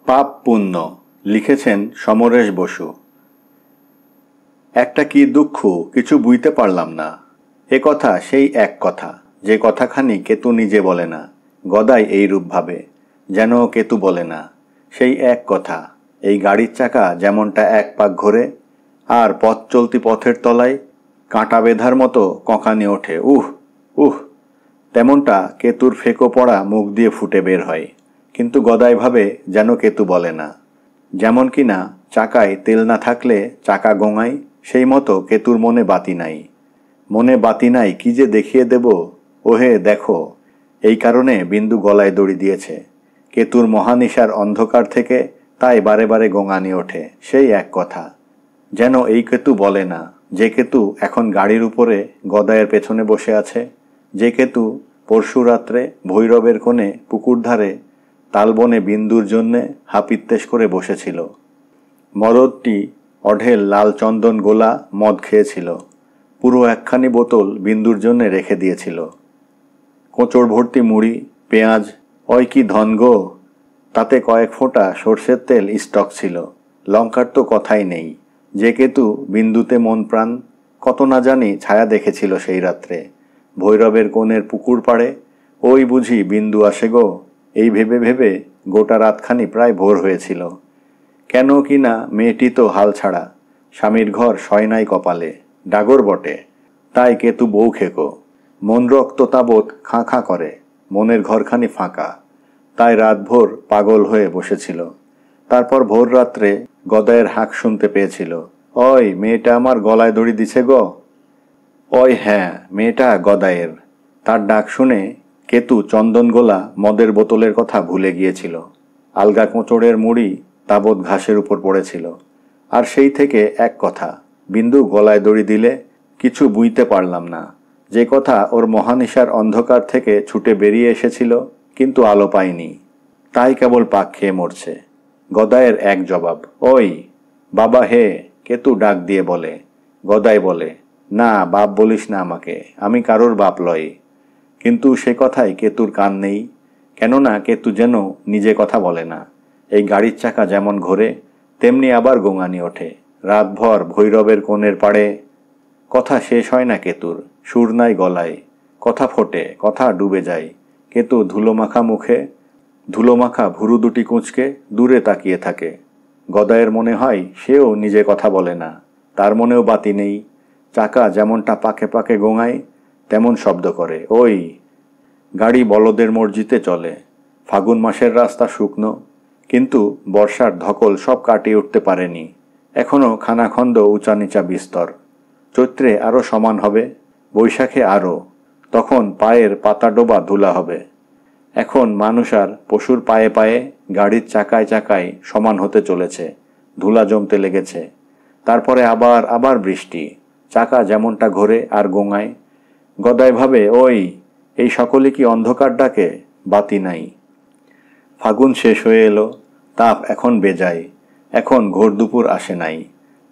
পাপ পুণ্য লিখেছেন সমরেশ বসু। একটা কি দুঃখ কিছু বুঝতে পারলাম না। এ কথা সেই এক কথা, যে কথাখানি কেতু নিজে বলে না, গদাই এই রূপ ভাবে যেন কেতু বলে না। সেই এক কথা, এই গাড়ির চাকা যেমনটা এক পাক ঘোরে আর পথ চলতি পথের তলায় কাঁটা বেঁধার মতো কঁকানি ওঠে, উহ উহ, তেমনটা কেতুর ফেঁকো পড়া মুখ দিয়ে ফুটে বের হয়। কিন্তু গদাই ভাবে যেন কেতু বলে না। যেমন কিনা চাকায় তেল না থাকলে চাকা গোঙায়, সেই মতো কেতুর মনে বাতি নাই। মনে বাতি নাই কি যে দেখিয়ে দেব, ওহে দেখো। এই কারণে বিন্দু গলায় দড়ি দিয়েছে। কেতুর মহানিশার অন্ধকার থেকে তাই বারে বারে গোঙানি ওঠে সেই এক কথা। যেন এই কেতু বলে না, যে কেতু এখন গাড়ির উপরে গদায়ের পেছনে বসে আছে, যে কেতু পরশু রাত্রে ভৈরবের কোণে পুকুর ধারে তালবনে বিন্দুর জন্যে হাপিত্তেশ করে বসেছিল। মরদটি অঢেল লাল চন্দন গোলা মদ খেয়েছিল, পুরো একখানি বোতল বিন্দুর জন্যে রেখে দিয়েছিল। কোঁচড় ভর্তি মুড়ি, পেঁয়াজ, ওই কি ধন গো! তাতে কয়েক ফোঁটা সর্ষের তেল স্টক ছিল। লঙ্কার তো কথাই নেই। যে কেতু বিন্দুতে মন প্রাণ কত না জানি ছায়া দেখেছিল সেই রাত্রে ভৈরবের কোণের পুকুর পাড়ে, ওই বুঝি বিন্দু আসে গো, এই ভেবে ভেবে গোটা রাতখানি প্রায় ভোর হয়েছিল। কেন কি না মেয়েটি তো হাল ছাড়া, স্বামীর ঘর সয় নাই কপালে, ডাগর বটে, তাই কেতু বউ খেকো। মন রক্ত তাবৎ খাঁ খাঁ করে, মনের ঘরখানি ফাঁকা, তাই রাতভোর পাগল হয়ে বসেছিল। তারপর ভোর রাত্রে গদায়ের হাঁক শুনতে পেয়েছিল, ওই মেয়েটা আমার গলায় দড়ি দিছে গো। ওই হ্যাঁ, মেয়েটা গদায়ের। তার ডাক শুনে কেতু চন্দনগোলা মদের বোতলের কথা ভুলে গিয়েছিল। আলগা কোঁচড়ের মুড়ি তাবৎ ঘাসের উপর পড়েছিল। আর সেই থেকে এক কথা, বিন্দু গলায় দড়ি দিলে কিছু বুঝতে পারলাম না। যে কথা ওর মহানিশার অন্ধকার থেকে ছুটে বেরিয়ে এসেছিল, কিন্তু আলো পায়নি, তাই কেবল পাক খেয়ে মরছে। গদায়ের এক জবাব, ওই বাবা হে, কেতু ডাক দিয়ে বলে। গদাই বলে, না বাপ বলিস না আমাকে, আমি কারোর বাপ লই। কিন্তু সে কথায় কেতুর কান নেই, কেননা কেতু যেন নিজে কথা বলে না। এই গাড়ির চাকা যেমন ঘোরে তেমনি আবার গোঙানি ওঠে। রাতভর ভৈরবের কোণের পাড়ে কথা শেষ হয় না কেতুর, সুর নাই গলায়, কথা ফোটে, কথা ডুবে যায়। কেতু ধুলোমাখা মুখে, ধুলোমাখা ভুরু দুটি কুঁচকে দূরে তাকিয়ে থাকে। গদায়ের মনে হয় সেও নিজে কথা বলে না, তার মনেও বাতি নেই। চাকা যেমনটা পাকে পাকে গোঙায় তেমন শব্দ করে, ওই। গাড়ি বলদের মর্জিতে চলে। ফাগুন মাসের রাস্তা শুকনো, কিন্তু বর্ষার ধকল সব কাটিয়ে উঠতে পারেনি। এখনও খানাখন্দ উঁচা নিচা বিস্তর। চৈত্রে আরও সমান হবে, বৈশাখে আরও, তখন পায়ের পাতা ডোবা ধুলা হবে। এখন মানুষ আর পশুর পায়ে পায়ে, গাড়ির চাকায় চাকায় সমান হতে চলেছে, ধুলা জমতে লেগেছে। তারপরে আবার আবার বৃষ্টি, চাকা যেমনটা ঘোরে আর গোঙায়। গদাই ভাবে, ওই এই সকলে কি অন্ধকার ডাকে, বাতি নাই। ফাগুন শেষ হয়ে এলো, তাপ এখন বেজায়, এখন ঘোর দুপুর আসে নাই।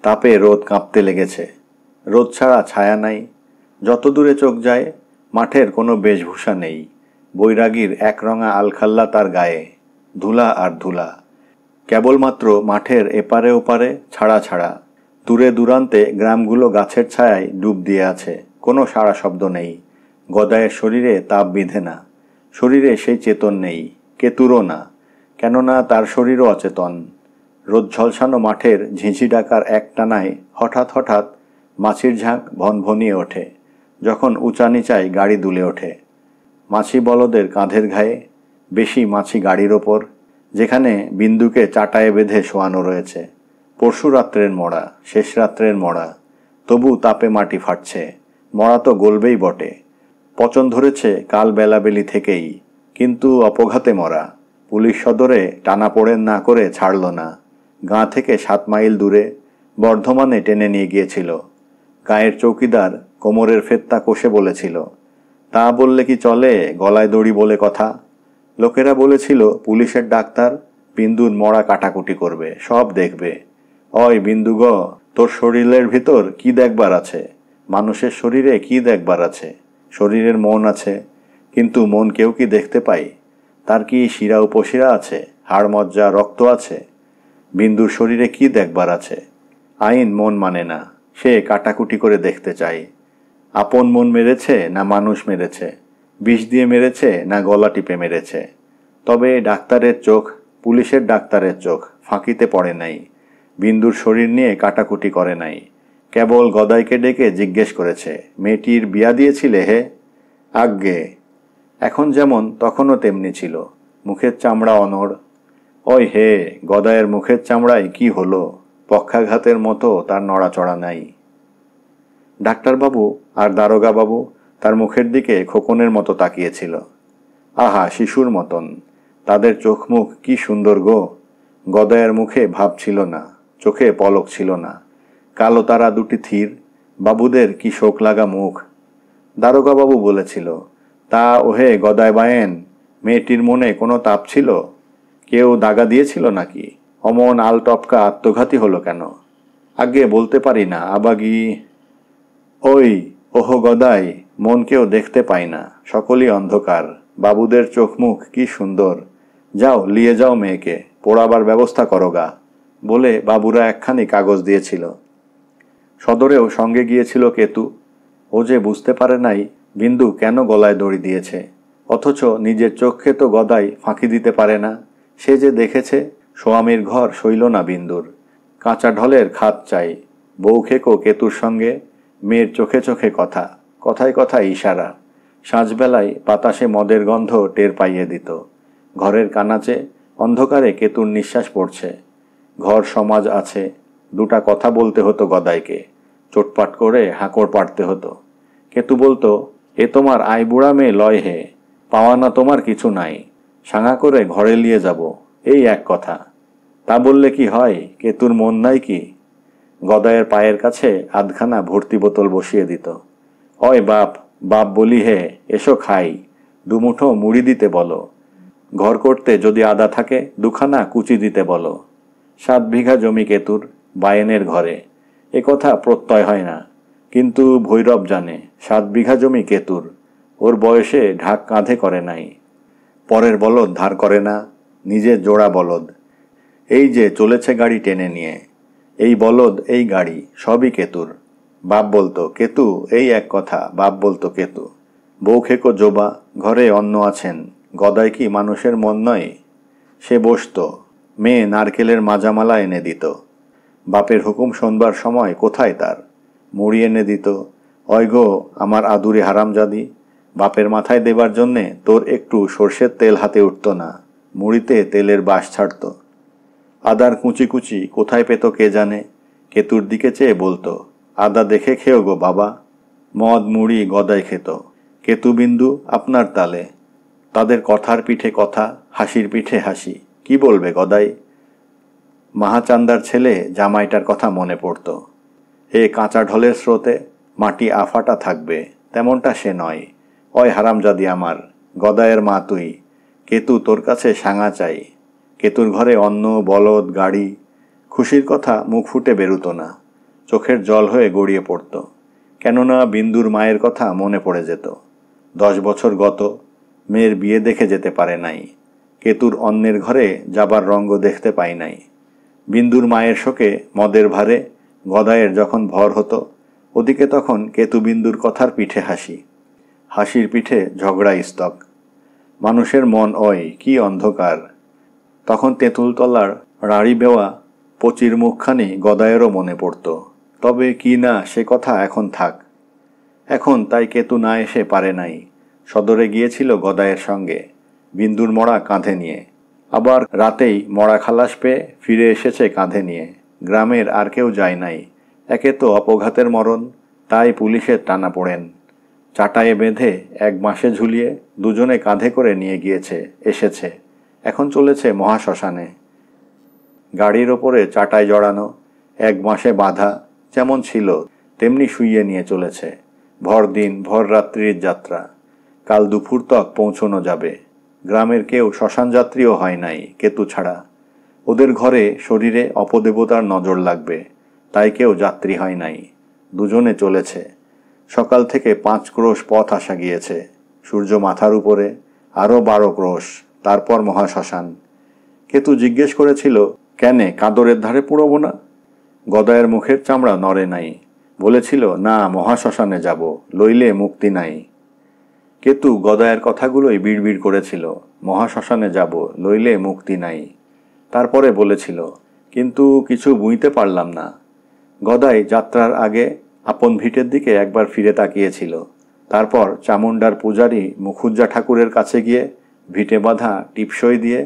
তাপে রোদ কাঁপতে লেগেছে, রোদ ছাড়া ছায়া নাই। যত দূরে চোখ যায় মাঠের কোনো বেশভূষা নেই। বৈরাগীর একরঙা আলখাল্লা তার গায়ে, ধুলা আর ধুলা। কেবলমাত্র মাঠের এপারে ওপারে ছাড়া ছাড়া, দূরে দূরান্তে গ্রামগুলো গাছের ছায়ায় ডুব দিয়ে আছে, কোনো সাড়া শব্দ নেই। গদায়ের শরীরে তাপ বিঁধে না, শরীরে সেই চেতন নেই, কেতুরও না, কেননা তার শরীরও অচেতন। রোদ ঝলসানো মাঠের ঝিঁঝি ডাকার এক টানায় হঠাৎ হঠাৎ মাছির ঝাঁক ভনভনিয়ে ওঠে, যখন উঁচা নিচায় গাড়ি দুলে ওঠে। মাছি বলদের কাঁধের ঘায়ে, বেশি মাছি গাড়ির ওপর, যেখানে বিন্দুকে চাটায়ে বেঁধে শোয়ানো রয়েছে। পরশু রাত্রের মরা, শেষ রাত্রের মরা, তবু তাপে মাটি ফাটছে। মরা তো গলবেই বটে, পচন ধরেছে কাল বেলাবেলি থেকেই, কিন্তু অপঘাতে মরা। পুলিশ সদরে টানাপোড়েন না করে ছাড়ল না। গাঁ থেকে 7 মাইল দূরে বর্ধমানে টেনে নিয়ে গিয়েছিল। গাঁয়ের চৌকিদার কোমরের ফেত্তা কষে বলেছিল, তা বললে কি চলে, গলায় দড়ি বলে কথা। লোকেরা বলেছিল পুলিশের ডাক্তার বিন্দুর মরা কাটাকুটি করবে, সব দেখবে। ওই বিন্দু গ, তোর শরীরের ভিতর কি দেখবার আছে? মানুষের শরীরে কি দেখবার আছে? শরীরের মন আছে, কিন্তু মন কেউ কি দেখতে পায়? তার কি শিরা উপশিরা আছে? হাড় মজ্জা রক্ত আছে? বিন্দুর শরীরে কি দেখবার আছে? আইন মন মানে না, সে কাটাকুটি করে দেখতে চায়। আপন মন মেরেছে না মানুষ মেরেছে, বিষ দিয়ে মেরেছে না গলা টিপে মেরেছে। তবে ডাক্তারের চোখ, পুলিশের ডাক্তারের চোখ ফাঁকিতে পড়ে নাই, বিন্দুর শরীর নিয়ে কাটাকুটি করে নাই। কেবল গদাইকে ডেকে জিজ্ঞেস করেছে, মেয়েটির বিয়া দিয়েছিলে হে? আজ্ঞে। এখন যেমন তখনও তেমনি ছিল, মুখের চামড়া অনড়। ওই হে, গদায়ের মুখের চামড়ায় কি হলো? পক্ষাঘাতের মতো তার নড়াচড়া নাই। ডাক্তারবাবু আর দারোগাবাবু তার মুখের দিকে খোকনের মতো তাকিয়েছিল। আহা, শিশুর মতন তাদের চোখ মুখ কি সুন্দর গো! গদায়ের মুখে ভাব ছিল না, চোখে পলক ছিল না, কালো তারা দুটি থির। বাবুদের কি শোক লাগা মুখ! দারোগাবাবু বলেছিল, তা ওহে গদায় বায়েন, মেয়েটির মনে কোনো তাপ ছিল? কেউ দাগা দিয়েছিল নাকি? অমন আলটপকা আত্মঘাতী হলো কেন? আগে বলতে পারি না, আবাগি। ওই ওহো গদাই, মন কেউ দেখতে পায় না, সকলই অন্ধকার। বাবুদের চোখ মুখ কি সুন্দর! যাও, লিয়ে যাও মেয়েকে, পোড়াবার ব্যবস্থা করো গা। বলে বাবুরা একখানি কাগজ দিয়েছিল। সদরেও সঙ্গে গিয়েছিল কেতু। ও যে বুঝতে পারে নাই বিন্দু কেন গলায় দড়ি দিয়েছে, অথচ নিজের চোখে তো গদাই ফাঁকি দিতে পারে না। সে যে দেখেছে, স্বামীর ঘর সইল না বিন্দুর। কাঁচা ঢলের খাত চাই। বউ খেকো কেতুর সঙ্গে, মেয়ের চোখে চোখে কথা, কথায় কথায় ইশারা। সাঁঝবেলায় বাতাসে মদের গন্ধ টের পাইয়ে দিত। ঘরের কানাচে অন্ধকারে কেতুর নিঃশ্বাস পড়ছে। ঘর সমাজ আছে, দুটা কথা বলতে হতো গদাইকে, চোটপাট করে হাঁকড় পাড়তে হতো। কেতু বলতো, এ তোমার আইবুড়া মেয়ে লয় হে, পাওয়া না তোমার কিছু নাই, সাঙা করে ঘরে নিয়ে যাব, এই এক কথা। তা বললে কি হয়? কেতুর মন নাই কি? গদায়ের পায়ের কাছে আধখানা ভর্তি বোতল বসিয়ে দিত। অয় বাপ, বাপ বলি হে, এসো খাই, দুমুঠো মুড়ি দিতে বলো। ঘর করতে যদি আদা থাকে দুখানা কুচি দিতে বলো। 7 বিঘা জমি কেতুর, বায়েনের ঘরে। এ কথা প্রত্যয় হয় না, কিন্তু ভৈরব জানে 7 বিঘা জমি কেতুর। ওর বয়সে ঢাক কাঁধে করে নাই। পরের বলদ ধার করে না, নিজের জোড়া বলদ। এই যে চলেছে গাড়ি টেনে নিয়ে, এই বলদ, এই গাড়ি সবই কেতুর। বাপ বলতো কেতু, এই এক কথা, বাপ বলতো কেতু। বউ খেকো জোবা, ঘরে অন্ন আছেন, গদাই কি মানুষের মন নয়? সে বসত, মেয়ে নারকেলের মাজামালা এনে দিত। বাপের হুকুম শোনবার সময় কোথায় তার? মুড়ি এনে দিত। অয় গো আমার আদুরে হারামজাদি, বাপের মাথায় দেবার জন্যে তোর একটু সর্ষের তেল হাতে উঠত না, মুড়িতে তেলের বাস ছাড়ত। আদার কুচি কুচি কোথায় পেত কে জানে, কেতুর দিকে চেয়ে বলতো, আদা দেখে খেও গো বাবা। মদ মুড়ি গদাই খেত, কেতু বিন্দু আপনার তালে। তাদের কথার পিঠে কথা, হাসির পিঠে হাসি, কি বলবে গদাই? মাহাচান্দার ছেলে জামাইটার কথা মনে পড়ত। এ কাঁচা ঢলের স্রোতে মাটি আফাটা থাকবে, তেমনটা সে নয়। অয় হারামজাদি আমার, গদায়ের মা তুই, কেতু তোর কাছে সাঙা চাই। কেতুর ঘরে অন্ন, বলদ, গাড়ি। খুশির কথা মুখ ফুটে বেরুতো না, চোখের জল হয়ে গড়িয়ে পড়ত। কেননা বিন্দুর মায়ের কথা মনে পড়ে যেত। 10 বছর গত, মেয়ের বিয়ে দেখে যেতে পারে নাই। কেতুর অন্যের ঘরে যাবার রঙ্গ দেখতে পাই নাই। বিন্দুর মায়ের শোকে মদের ভারে গদায়ের যখন ভর হতো, ওদিকে তখন কেতু বিন্দুর কথার পিঠে হাসি, হাসির পিঠে ঝগড়া স্তক। মানুষের মন ওই কি অন্ধকার! তখন তেঁতুলতলার রাড়ি বেওয়া পচির মুখখানি গদায়েরও মনে পড়ত। তবে কি না সে কথা এখন থাক। এখন তাই কেতু না এসে পারে নাই। সদরে গিয়েছিল গদায়ের সঙ্গে, বিন্দুর মরা কাঁধে নিয়ে। আবার রাতেই মরা খালাস পেয়ে ফিরে এসেছে কাঁধে নিয়ে। গ্রামের আর কেউ যায় নাই। একে তো অপঘাতের মরণ, তাই পুলিশের টানা পড়েন। চাটায়ে বেঁধে 1 মাসে ঝুলিয়ে দুজনে কাঁধে করে নিয়ে গিয়েছে, এসেছে। এখন চলেছে মহাশ্মশানে। গাড়ির ওপরে চাটাই জড়ানো, 1 মাসে বাঁধা, যেমন ছিল তেমনি শুইয়ে নিয়ে চলেছে। ভর দিন ভর রাত্রির যাত্রা। কাল দুপুর তক পৌঁছনো যাবে। গ্রামের কেউ শ্মশান যাত্রীও হয় নাই কেতু ছাড়া। ওদের ঘরে শরীরে অপদেবতার নজর লাগবে, তাই কেউ যাত্রী হয় নাই। দুজনে চলেছে। সকাল থেকে 5 ক্রোশ পথ আসা গিয়েছে। সূর্য মাথার উপরে, আরও 12 ক্রোশ, তারপর মহাশ্মশান। কেতু জিজ্ঞেস করেছিল, কেনে কাদরের ধারে পুড়ব না? গদায়ের মুখের চামড়া নড়ে নাই। বলেছিল, না, মহাশ্মশানে যাব, লইলে মুক্তি নাই। কেতু গদায়ের কথাগুলোই বিড়বিড় করেছিল, মহাশ্মশানে যাব, লইলে মুক্তি নাই। তারপরে বলেছিল, কিন্তু কিছু বুঝতে পারলাম না। গদাই যাত্রার আগে আপন ভিটের দিকে একবার ফিরে তাকিয়েছিল। তারপর চামুণ্ডার পূজারী মুখুজ্জা ঠাকুরের কাছে গিয়ে ভিটে বাঁধা টিপসই দিয়ে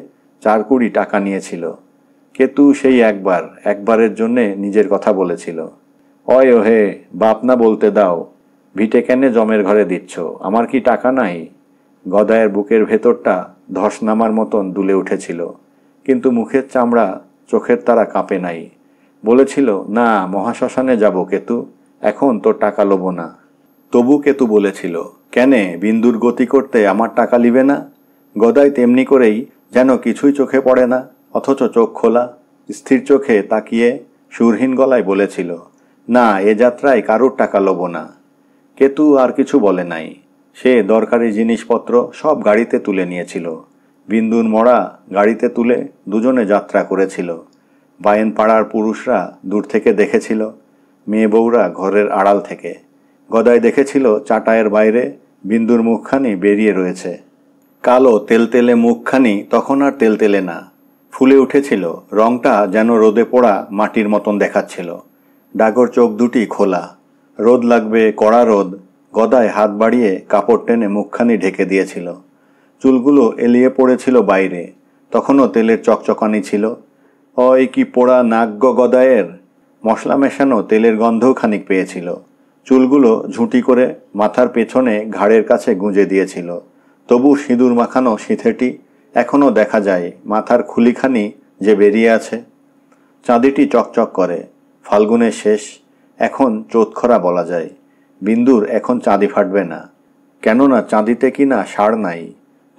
4 কুড়ি টাকা নিয়েছিল। কেতু সেই একবারের জন্যে নিজের কথা বলেছিল। অয় ওহে, বাপ না বলতে দাও, ভিটে কেনে জমের ঘরে দিচ্ছ, আমার কি টাকা নাই? গদায়ের বুকের ভেতরটা ধস নামার মতন দুলে উঠেছিল, কিন্তু মুখের চামড়া চোখের তারা কাঁপে নাই। বলেছিল, না, মহাশ্মশানে যাব কেতু, এখন তোর টাকা লোব না। তবু কেতু বলেছিল, কেনে বিন্দুর গতি করতে আমার টাকা লিবে না? গদাই তেমনি করেই যেন কিছুই চোখে পড়ে না, অথচ চোখ খোলা, স্থির চোখে তাকিয়ে সুরহীন গলায় বলেছিল, না, এ যাত্রায় কারুর টাকা লোব না। কেতু আর কিছু বলে নাই। সে দরকারি জিনিসপত্র সব গাড়িতে তুলে নিয়েছিল। বিন্দুর মরা গাড়িতে তুলে দুজনে যাত্রা করেছিল। বায়েন পাড়ার পুরুষরা দূর থেকে দেখেছিল, মেয়ে বউরা ঘরের আড়াল থেকে। গদাই দেখেছিল চাটায়ের বাইরে বিন্দুর মুখখানি বেরিয়ে রয়েছে। কালো তেলতেলে মুখখানি তখন আর তেলতেলে না, ফুলে উঠেছিল, রংটা যেন রোদে পোড়া মাটির মতন দেখাচ্ছিল। ডাগর চোখ দুটি খোলা। রোদ লাগবে, কড়া রোদ। গদায় হাত বাড়িয়ে কাপড় টেনে মুখখানি ঢেকে দিয়েছিল। চুলগুলো এলিয়ে পড়েছিল বাইরে, তখনও তেলের চকচকানি ছিল। ওই কি পোড়া নাক গো গদায়ের! মশলা মেশানো তেলের গন্ধও খানিক পেয়েছিল। চুলগুলো ঝুঁটি করে মাথার পেছনে ঘাড়ের কাছে গুঁজে দিয়েছিল। তবু সিঁদুর মাখানো সিঁথেটি এখনও দেখা যায়, মাথার খুলিখানি যে বেরিয়ে আছে। চাঁদিটি চকচক করে। ফাল্গুনের শেষ, এখন চোতখরা বলা যায়। বিন্দুর এখন চাঁদি ফাটবে না, কেননা চাঁদিতে কিনা সার নাই।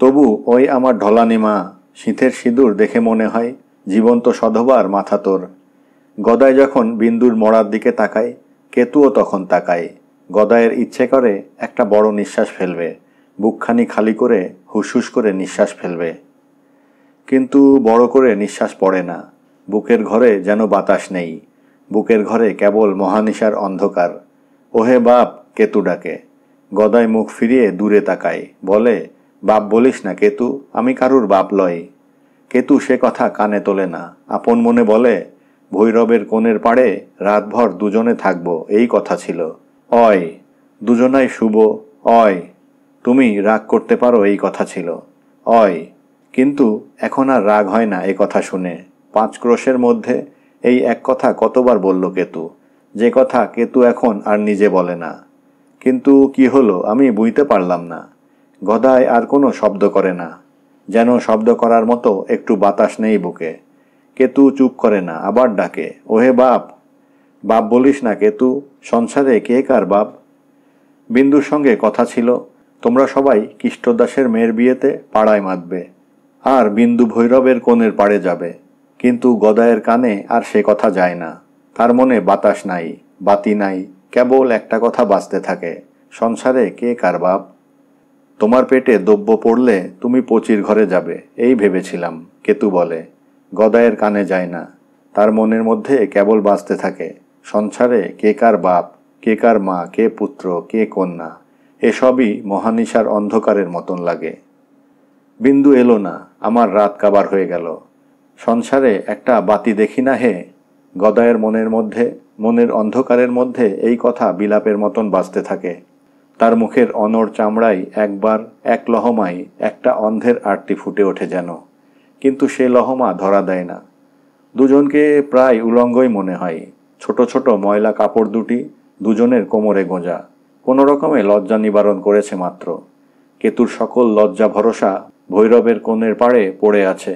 তবু ওই আমার ঢলানি মা, সিঁথের সিঁদুর দেখে মনে হয় জীবন্ত সধবার মাথা তোর। গদাই যখন বিন্দুর মরার দিকে তাকায়, কেতুও তখন তাকায়। গদায়ের ইচ্ছে করে একটা বড় নিঃশ্বাস ফেলবে, বুকখানি খালি করে হুসহুস করে নিঃশ্বাস ফেলবে, কিন্তু বড় করে নিঃশ্বাস পড়ে না। বুকের ঘরে যেন বাতাস নেই। বুকের ঘরে কেবল মহানিশার অন্ধকার। ওহে বাপ, কেতু ডাকে। গদাই মুখ ফিরিয়ে দূরে তাকায়, বলে, বাপ বলিস না কেতু, আমি কারুর বাপ লই। কেতু সে কথা কানে তোলে না। আপন মনে বলে, ভৈরবের কোণের পাড়ে রাতভর দুজনে থাকবো, এই কথা ছিল। অয়, দুজনাই শুভ। অয়, তুমি রাগ করতে পারো, এই কথা ছিল। অয়, কিন্তু এখন আর রাগ হয় না এ কথা শুনে। 5 ক্রোশের মধ্যে এই এক কথা কতবার বলল কেতু, যে কথা কেতু এখন আর নিজে বলে না। কিন্তু কি হলো আমি বুঝতে পারলাম না। গদাই আর কোনো শব্দ করে না, যেন শব্দ করার মতো একটু বাতাস নেই বুকে। কেতু চুপ করে না, আবার ডাকে, ওহে বাপ। বাপ বলিস না কেতু, সংসারে কে কার বাপ? বিন্দুর সঙ্গে কথা ছিল, তোমরা সবাই কৃষ্টদাসের মেয়ের বিয়েতে পাড়ায় মাতবে, আর বিন্দু ভৈরবের কোণের পাড়ে যাবে। কিন্তু গদায়ের কানে আর সে কথা যায় না। তার মনে বাতাস নাই, বাতি নাই, কেবল একটা কথা বাজতে থাকে, সংসারে কে কার বাপ? তোমার পেটে দ্রব্য পড়লে তুমি পচির ঘরে যাবে, এই ভেবেছিলাম, কেতু বলে। গদায়ের কানে যায় না। তার মনের মধ্যে কেবল বাজতে থাকে, সংসারে কে কার বাপ, কে কার মা, কে পুত্র, কে কন্যা। এসবই মহানিশার অন্ধকারের মতন লাগে। বিন্দু এলো না, আমার রাত কাবার হয়ে গেল। সংসারে একটা বাতি দেখি না হে। গদায়ের মনের অন্ধকারের মধ্যে এই কথা বিলাপের মতন বাজতে থাকে। তার মুখের অনড় চামড়ায় একবার এক লহমায় একটা অন্ধের আরতি ফুটে ওঠে যেন, কিন্তু সে লহমা ধরা দেয় না। দুজনকে প্রায় উলঙ্গই মনে হয়। ছোট ছোট ময়লা কাপড় দুটি দুজনের কোমরে গোঁজা, কোনো রকমে লজ্জা নিবারণ করেছে মাত্র। কেতুর সকল লজ্জা ভরসা ভৈরবের কোণের পাড়ে পড়ে আছে।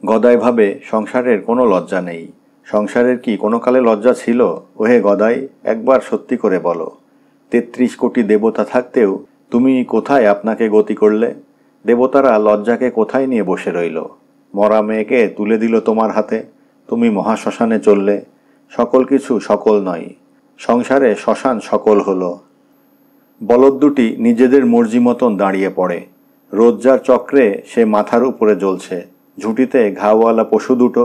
গদাই ভাবে সংসারের কোনো লজ্জা নেই। সংসারের কি কোনো কালে লজ্জা ছিল? ওহে গদাই, একবার সত্যি করে বলো, 33 কোটি দেবতা থাকতেও তুমি কোথায় আপনাকে গতি করলে? দেবতারা লজ্জাকে কোথায় নিয়ে বসে রইল? মরা মেয়েকে তুলে দিল তোমার হাতে, তুমি মহাশ্মশানে চললে। সকল কিছু সকল নয়, সংসারে শ্মশান সকল হলো। বলদ দুটি নিজেদের মর্জি মতন দাঁড়িয়ে পড়ে। রোজ্জার চক্রে সে মাথার উপরে জ্বলছে, ঝুঁটিতে ঘাওয়ালা পশু দুটো,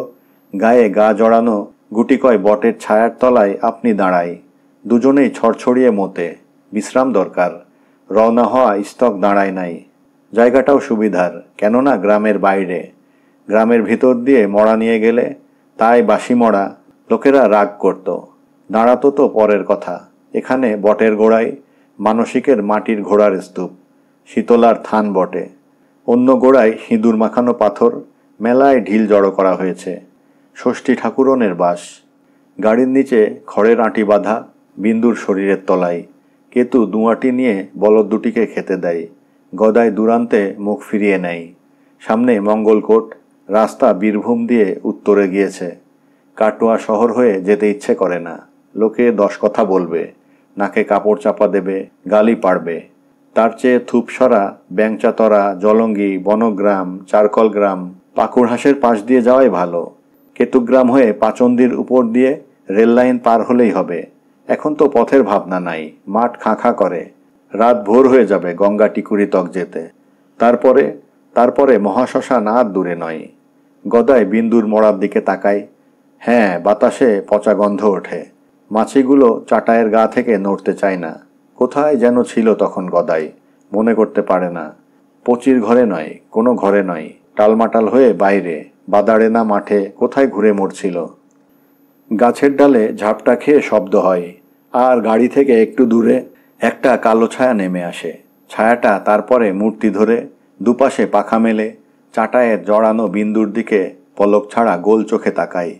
গায়ে গা জড়ানো গুটি কয় বটের ছায়ার তলায় আপনি দাঁড়াই। দুজনেই ছড়ছড়িয়ে মতে, বিশ্রাম দরকার। রওনা হওয়া স্তক দাঁড়ায় নাই। জায়গাটাও সুবিধার, কেননা গ্রামের বাইরে। গ্রামের ভিতর দিয়ে মড়া নিয়ে গেলে তাই বাসি মড়া, লোকেরা রাগ করত। দাঁড়াতো তো পরের কথা। এখানে বটের গোড়ায় মানসিকের মাটির ঘোড়ার স্তূপ, শীতলার থান বটে। অন্য গোড়ায় সিঁদুর মাখানো পাথর, মেলায় ঢিল জড়ো করা হয়েছে। ষষ্ঠী ঠাকুরনের বাস। গাড়ির নিচে খড়ের আঁটি বাঁধা, বিন্দুর শরীরের তলায়। কেতু দুয়াটি নিয়ে বলদ দুটিকে খেতে দেয়। গদাই দূরান্তে মুখ ফিরিয়ে নেয়। সামনে মঙ্গলকোট, রাস্তা বীরভূম দিয়ে উত্তরে গিয়েছে। কাটোয়া শহর হয়ে যেতে ইচ্ছে করে না। লোকে 10 কথা বলবে, নাকে কাপড় চাপা দেবে, গালি পাড়বে। তার চেয়ে থুপসরা, ব্যাংচাতরা, জলঙ্গি, বনগ্রাম, চারকলগ্রাম, পাকুড়হাসের পাশ দিয়ে যাওয়াই ভালো। কেতুগ্রাম হয়ে পাচন্দির উপর দিয়ে রেললাইন পার হলেই হবে। এখন তো পথের ভাবনা নাই, মাঠ খাঁ করে। রাত ভোর হয়ে যাবে গঙ্গা টিকুরি তক যেতে। তারপরে মহাশ্মশান আর দূরে নয়। গদাই বিন্দুর মোড়ার দিকে তাকায়। হ্যাঁ, বাতাসে পচা গন্ধ ওঠে। মাছিগুলো চাটায়ের গা থেকে নড়তে চায় না। কোথায় যেন ছিল তখন গদাই, মনে করতে পারে না। পচির ঘরে নয়, কোনো ঘরে নয়, টালমাটাল হয়ে বাইরে, বাদাড়ে না মাঠে, কোথায় ঘুরে মরছিল। গাছের ডালে ঝাপটা খেয়ে শব্দ হয়, আর গাড়ি থেকে একটু দূরে একটা কালো ছায়া নেমে আসে। ছায়াটা তারপরে মূর্তি ধরে দুপাশে পাখা মেলে চাটায়ের জড়ানো বিন্দুর দিকে পলক ছাড়া গোল চোখে তাকায়।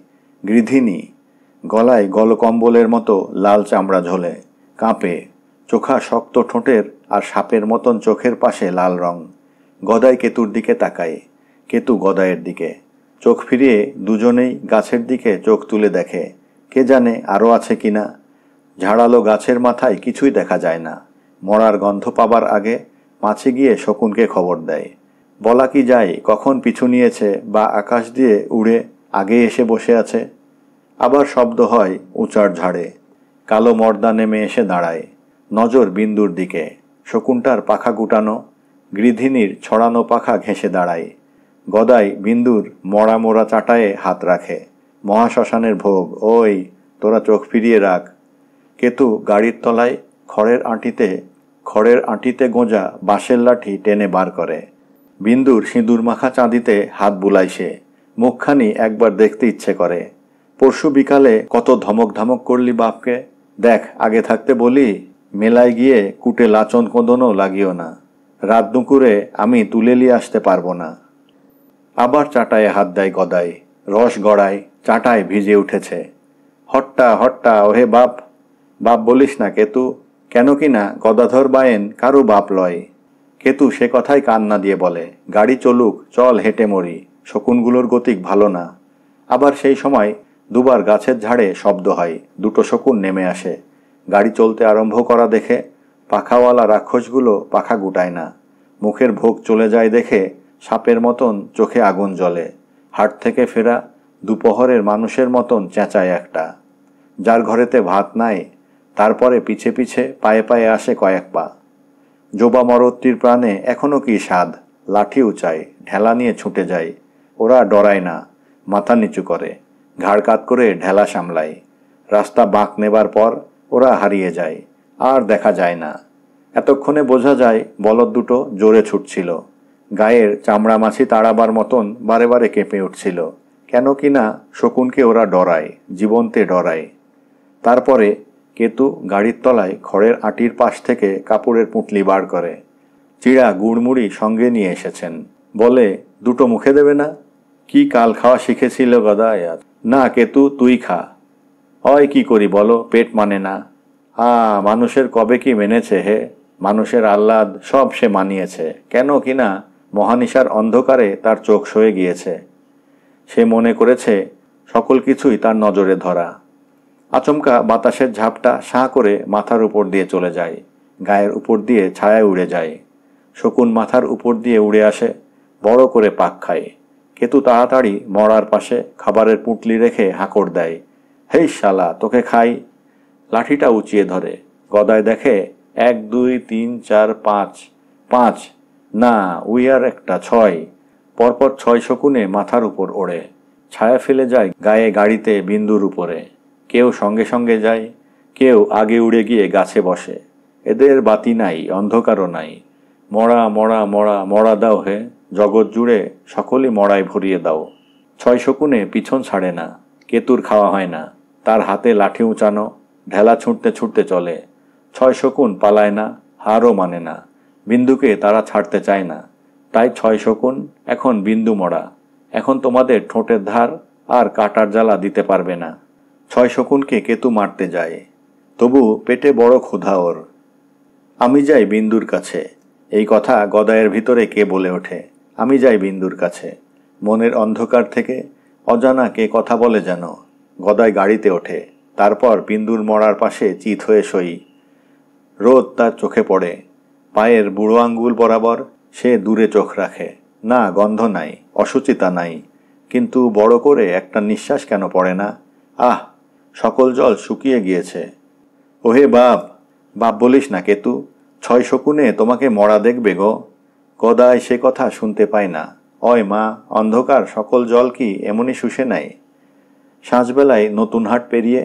গৃধিনী, গলায় গলকম্বলের মতো লাল চামড়া ঝোলে, কাঁপে। চোখা শক্ত ঠোঁটের আর সাপের মতন চোখের পাশে লাল রং। গদাই কেতুর দিকে তাকায়, কেতু গদাইয়ের দিকে। চোখ ফিরিয়ে দুজনেই গাছের দিকে চোখ তুলে দেখে, কে জানে আরও আছে কিনা। ঝাড়ালো গাছের মাথায় কিছুই দেখা যায় না। মরার গন্ধ পাবার আগে মাছি গিয়ে শকুনকে খবর দেয়। বলা কি যায় কখন পিছু নিয়েছে বা আকাশ দিয়ে উড়ে আগে এসে বসে আছে। আবার শব্দ হয় উঁচার ঝাড়ে। কালো মর্দা নেমে এসে দাঁড়ায়, নজর বিন্দুর দিকে। শকুনটার পাখা গুটানো, গৃধিনীর ছড়ানো পাখা ঘেঁষে দাঁড়ায়। গদাই বিন্দুর মরা মোড়া চাটায়ে হাত রাখে। মহাশ্মশানের ভোগ, ওই তোরা চোখ ফিরিয়ে রাখ। কেতু গাড়ির তলায় খড়ের আঁটিতে গোঁজা বাঁশের লাঠি টেনে বার করে। বিন্দুর সিঁদুর মাখা চাঁদিতে হাত বুলায় সে। মুখখানি একবার দেখতে ইচ্ছে করে। পরশু বিকালে কত ধমক ধামক করলি বাপকে, দেখ আগে থাকতে বলি, মেলায় গিয়ে কুটে লাচন কোঁদনও লাগিও না। রাত দুপুরে আমি তুলে নিয়ে আসতে পারবো না। আবার চাটায়ে হাত দেয় গদাই। রস গড়ায়, চাটায় ভিজে উঠেছে। হট্টা হট্টা, ওহে বাপ। বাপ বলিস না কেতু, কেন কিনা গদাধর বায়েন কারো বাপ লয়। কেতু সে কথাই কান না দিয়ে বলে, গাড়ি চলুক, চল হেঁটে মরি, শকুনগুলোর গতিক ভালো না। আবার সেই সময় দুবার গাছের ঝাড়ে শব্দ হয়, দুটো শকুন নেমে আসে। গাড়ি চলতে আরম্ভ করা দেখে পাখাওয়ালা রাক্ষসগুলো পাখা গুটায় না। মুখের ভোগ চলে যায় দেখে সাপের মতন চোখে আগুন জ্বলে। হাট থেকে ফেরা দুপহরের মানুষের মতন চেঁচায় একটা। যার ঘরেতে ভাত নাই, তারপরে পিছে পিছে পায়ে পায়ে আসে কয়েক পা। জোবা মরত্তির প্রাণে এখনও কি স্বাদ। লাঠি উঁচায়, ঢেলা নিয়ে ছুটে যায়। ওরা ডরায় না, মাথা নিচু করে, ঘাড় কাত করে ঢেলা সামলায়। রাস্তা বাঁক নেবার পর ওরা হারিয়ে যায়, আর দেখা যায় না। এতক্ষণে বোঝা যায় বলদ দুটো জোরে ছুটছিল। গায়ের চামড়া মাছি তাড়াবার মতন বারে বারে কেঁপে উঠছিল। কেন কিনা শকুনকে ওরা ডরায়, জীবন্তে ডরায়। তারপরে কেতু গাড়ির তলায় খড়ের আঁটির পাশ থেকে কাপড়ের পুঁটলি বার করে। চিড়া গুড়মুড়ি সঙ্গে নিয়ে এসেছেন। বলে, দুটো মুখে দেবে না? কি কাল খাওয়া শিখেছিল গদাই? না কেতু, তুই খা। হয় কি করি বলো, পেট মানে না। মানুষের কবে কি মেনেছে হে। মানুষের আহ্লাদ সব সে মানিয়েছে, কেন কিনা মহানিশার অন্ধকারে তার চোখ সয়ে গিয়েছে। সে মনে করেছে সকল কিছুই তার নজরে ধরা। আচমকা বাতাসের ঝাপটা সাঁ করে মাথার উপর দিয়ে চলে যায়, গায়ের উপর দিয়ে ছায়ায় উড়ে যায়। শকুন মাথার উপর দিয়ে উড়ে আসে, বড় করে পাক খায়। কেতু তাড়াতাড়ি মরার পাশে খাবারের পুঁটলি রেখে হাঁকড় দেয়, হেই শালা, তোকে খাই। লাঠিটা উঁচিয়ে ধরে। গদাই দেখে 1 2 3 4 5, 5 না, উই আর একটা 6। পরপর 6 শকুনে মাথার উপর ওড়ে, ছায়া ফেলে যায় গায়ে গাড়িতে বিন্দুর উপরে। কেউ সঙ্গে সঙ্গে যায়, কেউ আগে উড়ে গিয়ে গাছে বসে। এদের বাতি নাই, অন্ধকারও নাই। মরা মরা মরা মরা দাও হে, জগৎ জুড়ে সকলই মরায় ভরিয়ে দাও। 6 শকুনে পিছন ছাড়ে না, কেতুর খাওয়া হয় না। তার হাতে লাঠি উঁচানো, ঢেলা ছুঁড়তে ছুটতে চলে। 6 শকুন পালায় না, হারও মানে না। বিন্দুকে তারা ছাড়তে চায় না। তাই 6 শকুন এখন বিন্দু মরা। এখন তোমাদের ঠোঁটের ধার আর কাটার জ্বালা দিতে পারবে না। 6 শকুনকে কেতু মারতে যায়, তবু পেটে বড় ক্ষুধা ওর। আমি যাই বিন্দুর কাছে, এই কথা গদায়ের ভিতরে কে বলে ওঠে। আমি যাই বিন্দুর কাছে। মনের অন্ধকার থেকে অজানা কে কথা বলে যেন। গদাই গাড়িতে ওঠে, তারপর বিন্দুর মরার পাশে চিত হয়ে সই। রোদ তার চোখে পড়ে, পায়ের বুড়ো আঙ্গুল বরাবর সে দূরে চোখ রাখে। না গন্ধ নাই, অসুচিতা নাই, কিন্তু বড় করে একটা নিঃশ্বাস কেন পড়ে না? আহ, সকল জল শুকিয়ে গিয়েছে। ওহে বাপ, বাপ বলিস না কেতু, 6 শকুনে তোমাকে মরা দেখবে গো। গদাই সে কথা শুনতে পায় না। অয় মা, অন্ধকার সকল জল কি এমনই শুষে নাই? সাঁঝবেলায় নতুন হাট পেরিয়ে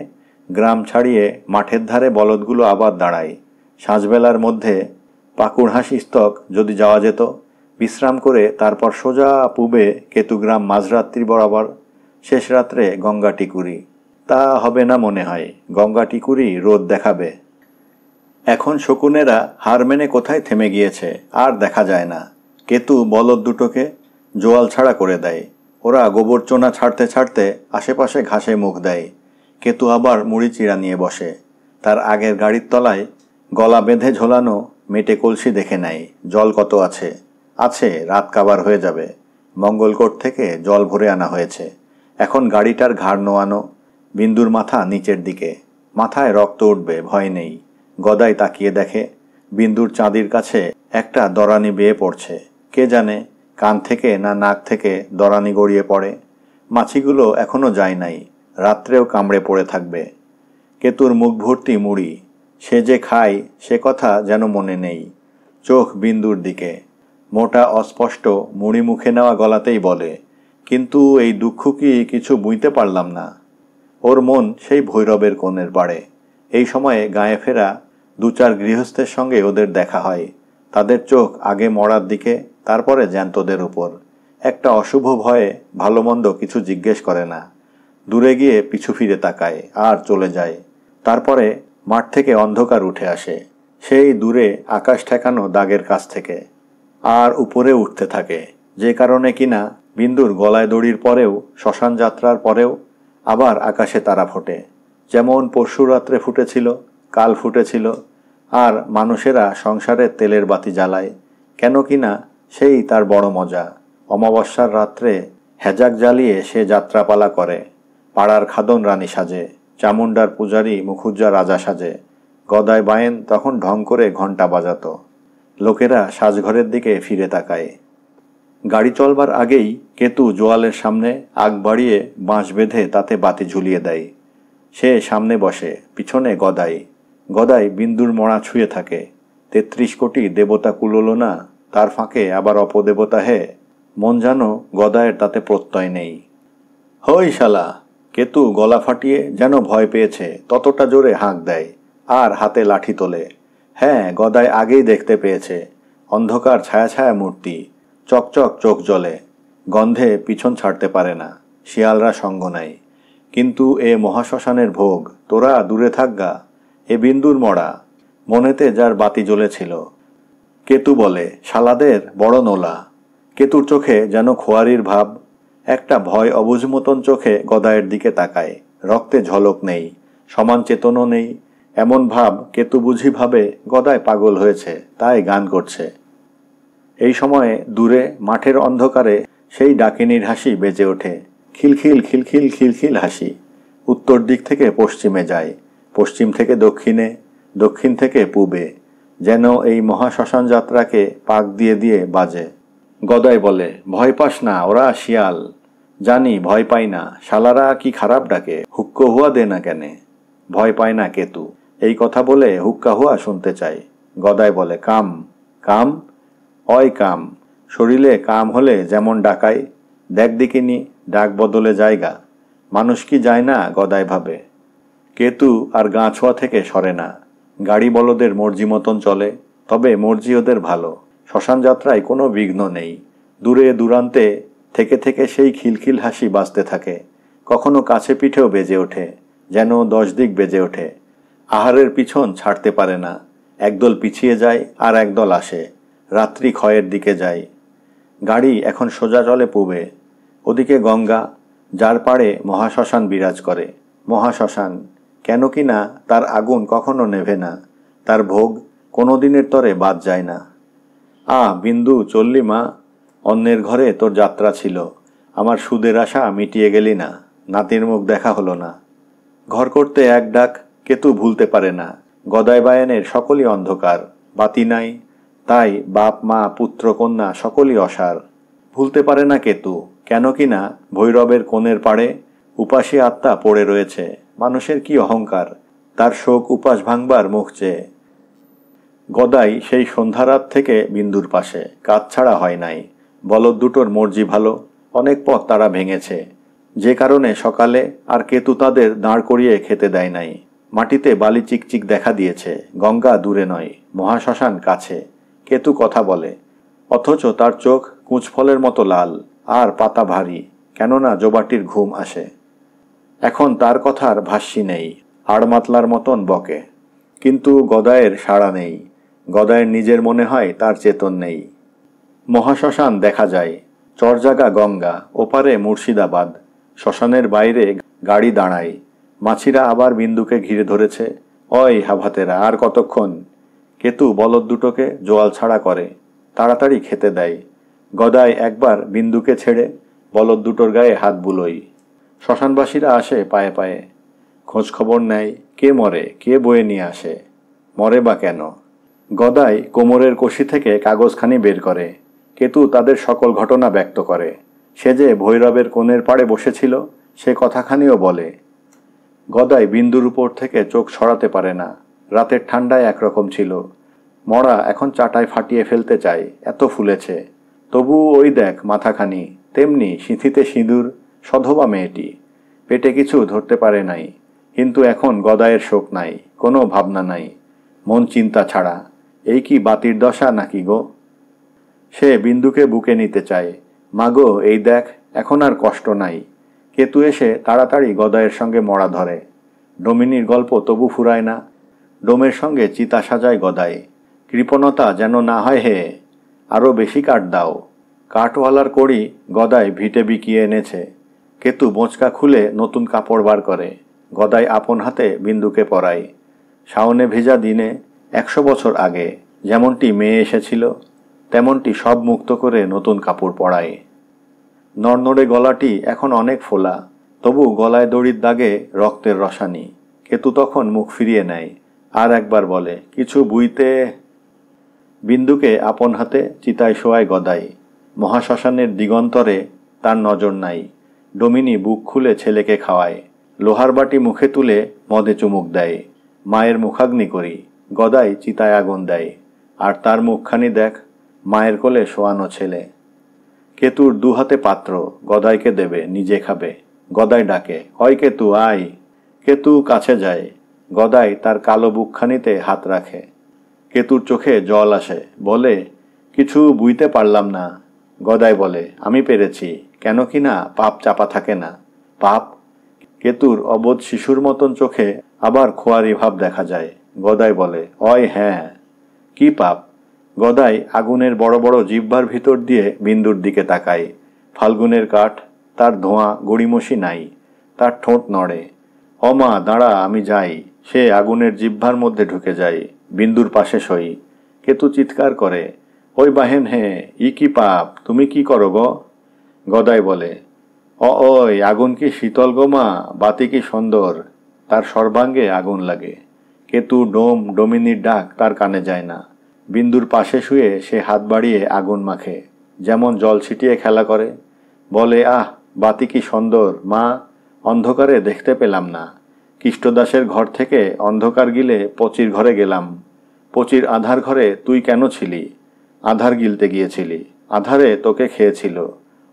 গ্রাম ছাড়িয়ে মাঠের ধারে বলদগুলো আবার দাঁড়ায়। সাঁঝবেলার মধ্যে পাকুড়হাসি স্তক যদি যাওয়া যেত, বিশ্রাম করে তারপর সোজা পূবে কেতুগ্রাম মাঝরাত্রি বরাবর, শেষ রাত্রে গঙ্গা টিকুরি। তা হবে না মনে হয়, গঙ্গা টিকুরি রোদ দেখাবে। এখন শকুনেরা হার মেনে কোথায় থেমে গিয়েছে, আর দেখা যায় না। কেতু বলদ দুটোকে জোয়াল ছাড়া করে দেয়। ওরা গোবর চোনা ছাড়তে ছাড়তে আশেপাশে ঘাসে মুখ দেয়। কেতু আবার মুড়ি চিড়া নিয়ে বসে। তার আগের গাড়ির তলায় গলা বেঁধে ঝোলানো মেটে কলসি দেখে নেয় জল কত আছে। আছে, রাত কাবার হয়ে যাবে। মঙ্গলকোট থেকে জল ভরে আনা হয়েছে। এখন গাড়িটার ঘাড় নোয়ানো, বিন্দুর মাথা নিচের দিকে। মাথায় রক্ত উঠবে, ভয় নেই। গদাই তাকিয়ে দেখে বিন্দুর চাঁদির কাছে একটা দরানি বেয়ে পড়ছে। কে জানে কান থেকে না নাক থেকে দরানি গড়িয়ে পড়ে। মাছিগুলো এখনো যায় নাই, রাত্রেও কামড়ে পড়ে থাকবে। কেতুর মুখ ভর্তি মুড়ি, সে যে খায় সে কথা যেন মনে নেই। চোখ বিন্দুর দিকে, মোটা অস্পষ্ট মুড়ি মুখে নেওয়া গলাতেই বলে, কিন্তু এই দুঃখ কি কিছু বুঝতে পারলাম না। ওর মন সেই ভৈরবের কোণের পাড়ে। এই সময়ে গায়ে ফেরা 2-4 গৃহস্থের সঙ্গে ওদের দেখা হয়। তাদের চোখ আগে মরার দিকে, তারপরে জ্যান্তদের উপর। একটা অশুভ ভয়ে ভালো মন্দ কিছু জিজ্ঞেস করে না। দূরে গিয়ে পিছু ফিরে তাকায় আর চলে যায়। তারপরে মাঠ থেকে অন্ধকার উঠে আসে, সেই দূরে আকাশ ঠেকানো দাগের কাছ থেকে, আর উপরে উঠতে থাকে। যে কারণে কিনা বিন্দুর গলায় দড়ির পরেও, শ্মশান যাত্রার পরেও আবার আকাশে তারা ফোটে। যেমন পরশু রাত্রে ফুটেছিল, কাল ফুটেছিল। আর মানুষেরা সংসারের তেলের বাতি জ্বালায় কেন কিনা সেই তার বড় মজা। অমাবস্যার রাত্রে হেজাক জ্বালিয়ে সে যাত্রাপালা করে। পাড়ার খাদন রানী সাজে, চামুণ্ডার পূজারী মুখুজ্জা রাজা সাজে। গদাই বায়েন তখন ঢং করে ঘণ্টা বাজাত। লোকেরা সাজঘরের দিকে ফিরে তাকায়। গাড়ি চলবার আগেই কেতু জোয়ালের সামনে আগ বাড়িয়ে বাঁশ বেঁধে তাতে বাতি ঝুলিয়ে দেয়। সে সামনে বসে, পিছনে গদাই। গদাই বিন্দুর মরা ছুঁয়ে থাকে। 33 কোটি দেবতা কুলোলো না, তার ফাঁকে আবার অপদেবতা হে। মন জানো গদায়ের তাতে প্রত্যয় নেই। হই শালা! কেতু গলা ফাটিয়ে যেন ভয় পেয়েছে ততটা জোরে হাঁক দেয় আর হাতে লাঠি তোলে। হ্যাঁ, গদাই আগেই দেখতে পেয়েছে অন্ধকার ছায়া ছায়া মূর্তি, চকচক চোখ জ্বলে। গন্ধে পিছন ছাড়তে পারে না, শিয়ালরা সঙ্গ নাই। কিন্তু এ মহাশ্মশানের ভোগ, তোরা দূরে থাকগা। এ বিন্দুর মরা, মনেতে যার বাতি জ্বলেছিল। কেতু বলে, শালাদের বড় নোলা। কেতুর চোখে যেন খোয়ারির ভাব। একটা ভয় অবুঝ মতন চোখে গদায়ের দিকে তাকায়। রক্তে ঝলক নেই, সমান চেতনও নেই। এমন ভাব কেতু বুঝি ভাবে গদায় পাগল হয়েছে, তাই গান করছে। এই সময়ে দূরে মাঠের অন্ধকারে সেই ডাকিনীর হাসি বেজে ওঠে। খিলখিল খিলখিল খিলখিল হাসি। উত্তর দিক থেকে পশ্চিমে যায়, পশ্চিম থেকে দক্ষিণে, দক্ষিণ থেকে পূবে, যেন এই মহাশ্মশান যাত্রাকে পাক দিয়ে দিয়ে বাজে। গদাই বলে, ভয় পাস না, ওরা শিয়াল। জানি ভয় পাই না, শালারা কি খারাপ ডাকে, হুক্কো হুয়া দে না কেনে। ভয় পায় না কেতু, এই কথা বলে হুক্কা হুয়া শুনতে চাই। গদাই বলে, কাম কাম, অয় কাম। শরীরে কাম হলে যেমন ডাকায়, দেখ দেখিনি ডাক বদলে জায়গা। মানুষ কি যায় না, গদাই ভাবে। কেতু আর গা ছোঁয়া থেকে সরে না। গাড়ি বলদের মর্জি মতন চলে, তবে মর্জি ওদের ভালো। শ্মশান যাত্রায় কোনো বিঘ্ন নেই। দূরে দূরান্তে থেকে থেকে সেই খিলখিল হাসি বাজতে থাকে। কখনো কাছে পিঠেও বেজে ওঠে, যেন 10 দিক বেজে ওঠে। আহারের পিছন ছাড়তে পারে না। একদল পিছিয়ে যায় আর একদল আসে। রাত্রি ক্ষয়ের দিকে যায়। গাড়ি এখন সোজা চলে পূবে। ওদিকে গঙ্গা, যার পাড়ে মহাশ্মশান বিরাজ করে। মহাশ্মশান, কেন কি না তার আগুন কখনো নেভে না, তার ভোগ কোনো দিনের তরে বাদ যায় না। বিন্দু, চললি মা, অন্যের ঘরে তোর যাত্রা ছিল। আমার সুদের আশা মিটিয়ে গেলি না, নাতির মুখ দেখা হলো না। ঘর করতে এক ডাক কেতু ভুলতে পারে না। গদাই বায়ানের সকলই অন্ধকার, বাতি নাই, তাই বাপ মা পুত্র কন্যা সকলই অসার। ভুলতে পারে না কেতু, কেন কি না ভৈরবের কোণের পাড়ে উপাসী আত্মা পড়ে রয়েছে। মানুষের কি অহংকার, তার শোক উপাস ভাঙবার মুখ চেয়ে। গদাই সেই সন্ধ্যারাত থেকে বিন্দুর পাশে, কাজ ছাড়া হয় নাই। বলদ দুটোর মর্জি ভালো, অনেক পথ তারা ভেঙেছে, যে কারণে সকালে আর কেতু তাদের দাঁড় করিয়ে খেতে দেয় নাই। মাটিতে বালি চিকচিক দেখা দিয়েছে। গঙ্গা দূরে নয়, মহাশ্মশান কাছে। কেতু কথা বলে, অথচ তার চোখ কুঁচফলের মতো লাল আর পাতা ভারী, কেননা জোবাটির ঘুম আসে। এখন তার কথার ভাষ্যি নেই, আড়মাতলার মতন বকে। কিন্তু গদায়ের সাড়া নেই। গদায়ের নিজের মনে হয় তার চেতন নেই। মহাশ্মশান দেখা যায়, চরজাগা গঙ্গা, ওপারে মুর্শিদাবাদ। শ্মশানের বাইরে গাড়ি দাঁড়ায়। মাছিরা আবার বিন্দুকে ঘিরে ধরেছে। ওই হাভাতেরা, আর কতক্ষণ? কেতু বলদ দুটোকে জোয়াল ছাড়া করে, তাড়াতাড়ি খেতে দেয়। গদাই একবার বিন্দুকে ছেড়ে বলদ দুটোর গায়ে হাত বুলোই। শ্মশানবাসীরা আসে পায়ে পায়ে, খোঁজ খবর নেয় কে মরে, কে বয়ে নিয়ে আসে। মরে বা কেন? গদাই কোমরের কষি থেকে কাগজখানি বের করে। কেতু তাদের সকল ঘটনা ব্যক্ত করে। সে যে ভৈরবের কোণের পাড়ে বসেছিল সে কথাখানিও বলে। গদাই বিন্দুর উপর থেকে চোখ সরাতে পারে না। রাতের ঠান্ডায় একরকম ছিল। মরা এখন চাটায় ফাটিয়ে ফেলতে চায়, এত ফুলেছে। তবু ওই দেখ মাথাখানি, তেমনি সিঁথিতে সিঁদুর, সধবা মেয়েটি। পেটে কিছু ধরতে পারে নাই। কিন্তু এখন গদায়ের শোক নাই, কোনো ভাবনা নাই, মন চিন্তা ছাড়া। এই কি বাতির দশা নাকি গো? সে বিন্দুকে বুকে নিতে চায়। মাগো, এই দেখ, এখন আর কষ্ট নাই। কেতু এসে তাড়াতাড়ি গদায়ের সঙ্গে মরা ধরে। ডোমিনীর গল্প তবু ফুরায় না। ডোমের সঙ্গে চিতা সাজায় গদাই। কৃপণতা যেন না হয় হে, আরও বেশি কাঠ দাও। কাঠওয়ালার কড়ি গদাই ভিটে বিকিয়ে এনেছে। কেতু বোঁচকা খুলে নতুন কাপড় বার করে। গদাই আপন হাতে বিন্দুকে পরায়। শাওনে ভেজা দিনে 100 বছর আগে যেমনটি মেয়ে এসেছিল, তেমনটি সব মুক্ত করে নতুন কাপড় পরায়। নড়নড়ে গলাটি এখন অনেক ফোলা, তবু গলায় দড়ির দাগে রক্তের রসানি। কেতু তখন মুখ ফিরিয়ে নেয়, আর একবার বলে, কিছু বুইতে। বিন্দুকে আপন হাতে চিতায় শোয়ায় গদাই। মহাশ্মশানের দিগন্তরে তার নজর নাই। ডোমিনী বুক খুলে ছেলেকে খাওয়ায়। লোহার বাটি মুখে তুলে মদে চুমুক দেয়। মায়ের মুখাগ্নি করি। গদাই চিতায় আগুন দেয়। আর তার মুখখানি দেখ, মায়ের কোলে শোয়ানো ছেলে। কেতুর দুহাতে পাত্র, গদাইকে দেবে, নিজে খাবে। গদাই ডাকে, হয় কেতু আয়। কেতু কাছে যায়। গদাই তার কালো বুকখানিতে হাত রাখে। কেতুর চোখে জল আসে, বলে, কিছু বুঝতে পারলাম না। গদাই বলে, আমি পেরেছি, কেন কি না পাপ চাপা থাকে না। পাপ? কেতুর অবোধ শিশুর মতন চোখে আবার খোয়ারি ভাব দেখা যায়। গদাই বলে, অয় হ্যাঁ। কি পাপ? গদাই আগুনের বড় বড় জিহ্বার ভিতর দিয়ে বিন্দুর দিকে তাকায়। ফাল্গুনের কাঠ, তার ধোঁয়া গড়িমসি নাই। তার ঠোঁট নড়ে। অমা দাঁড়া, আমি যাই। সে আগুনের জিহ্বার মধ্যে ঢুকে যায়। বিন্দুর পাশে সই। কেতু চিৎকার করে, ওই বাহেন হে, ই কি পাপ, তুমি কি করো গো? গদাই বলে, ওই আগুন কি শীতল গো মা, বাতি কি সুন্দর। তার সর্বাঙ্গে আগুন লাগে। কেতু, ডোম, ডোমিনীর ডাক তার কানে যায় না। বিন্দুর পাশে শুয়ে সে হাত বাড়িয়ে আগুন মাখে, যেমন জল ছিটিয়ে খেলা করে। বলে, আহ, বাতি কি সুন্দর মা, অন্ধকারে দেখতে পেলাম না। কৃষ্টদাসের ঘর থেকে অন্ধকার গিলে পচির ঘরে গেলাম। পচির আধার ঘরে তুই কেন ছিলি? আধার গিলতে গিয়েছিলি। আধারে তোকে খেয়েছিল।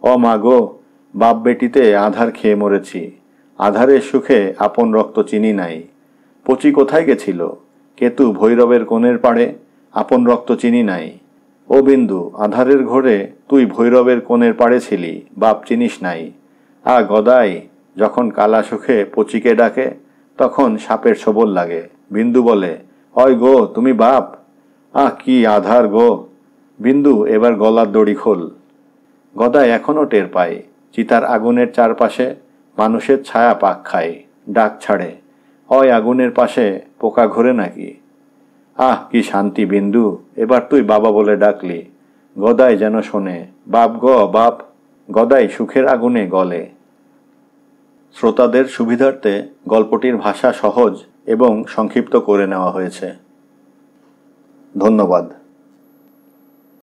ও মা গো, বাপ বেটিতে আধার খেয়ে মরেছি। আধারের সুখে আপন রক্ত চিনি নাই। পচি কোথায় গেছিল? কেতু ভৈরবের কোণের পাড়ে, আপন রক্ত চিনি নাই। ও বিন্দু, আধারের ঘোরে তুই ভৈরবের কোণের পাড়ে ছিলি, বাপ চিনিস নাই। গদাই, যখন কালা সুখে পচিকে ডাকে, তখন সাপের ছোবল লাগে। বিন্দু বলে, হয় গো তুমি বাপ। কি আধার গো। বিন্দু, এবার গলার দড়ি খোল। গদাই এখনও টের পায় চিতার আগুনের চারপাশে মানুষের ছায়া পাক খায়, ডাক ছাড়ে। হয় আগুনের পাশে পোকা ঘোরে নাকি? কি শান্তি বিন্দু, এবার তুই বাবা বলে ডাকলি। গদাই যেন শোনে, বাপ গো বাপ। গদাই সুখের আগুনে গলে। শ্রোতাদের সুবিধার্থে গল্পটির ভাষা সহজ এবং সংক্ষিপ্ত করে নেওয়া হয়েছে। ধন্যবাদ।